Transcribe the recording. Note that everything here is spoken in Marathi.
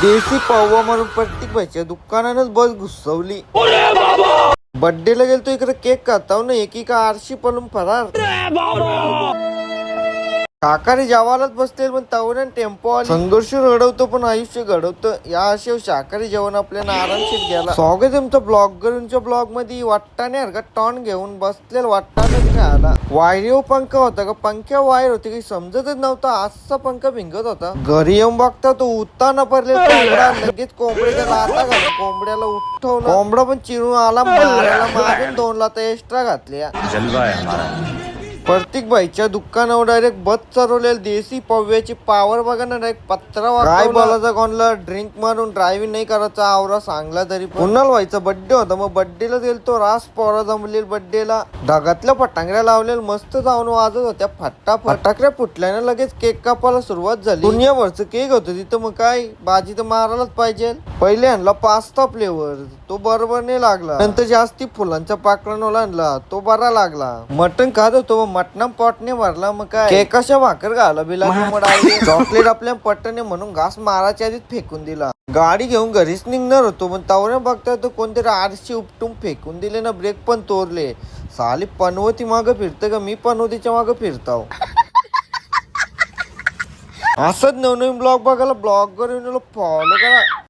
देसी पावा मारून प्रत्येक भाईच्या दुकानानच बस घुसवली. बर्थडेला गेलतो इकडे केक काताव ना एकीका आरशी पळून फरार. शाकाहारी जेवायलाच बसले पण तवऱ्यान टेम्पो आली. संघर्ष रडवतो पण आयुष्य घडवतं. या अशा शाकाहारी जेवण आपल्याला आरामशीर गेला. स्वागत तुमचं ब्लॉगरच्या ब्लॉग मध्ये. वाटताने हरकत टॉन घेऊन बसलेला वाटतानच काय आला. वायरीव पंखा होता का पंख्या वायर होती काही समजतच नव्हता. आजचा पंखा भिंगत होता. घरी येऊन बघता तो उत्ता न पडले कोंबडा लगेच कोंबड्याच्या लाता घालून कोंबड्याला उठवलं. कोंबडा पण चिरून आला मारायला. मागून 2 लाता एक्स्ट्रा घातल्या. प्रत्येक बाईच्या दुकानावर डायरेक्ट बस चरवलेली देसी पव्याची पावर बघा ना. डायरेक्ट पत्रा काय बोलायचा कोणला ड्रिंक मारून ड्रायव्हिंग नाही करायचा आवरा सांगला तरी. पुन्हा व्हायचा बर्थडे होता मग बर्थडेला गेलतो. रास पोरा जमलेल बर्थडेला. ढगातल्या फटांगऱ्या लावलेल्या मस्त जाऊन वाजत होत्या. फटाकऱ्या फुटल्याने लगेच केक कापायला सुरुवात झाली. दुनियाभरचं केक होतं तिथं. मग काय भाजी तर मारायलाच पाहिजे. पहिले आणला पास्ता फ्लेवर तो बरोबर नाही लागला. नंतर जास्ती फुलांचा पाकळणोला आणला तो बरा लागला. मटण खात होतो मटणा पॉटने भरला. मग काय केकाशा भाकर घाला बिला. चॉकलेट आपल्या पटने म्हणून घास माराच्या आधीच फेकून दिला. गाडी घेऊन घरीच निघणार होतो पण तवऱ्या बघता तो कोणतरी आरशी उपटून फेकून दिले ना. ब्रेक पण तोरले. साली पनवती मागं फिरतं का मी पनवतीच्या मागं फिरताव. असंच नवनवीन ब्लॉग बघायला ब्लॉग वर फॉलो करा.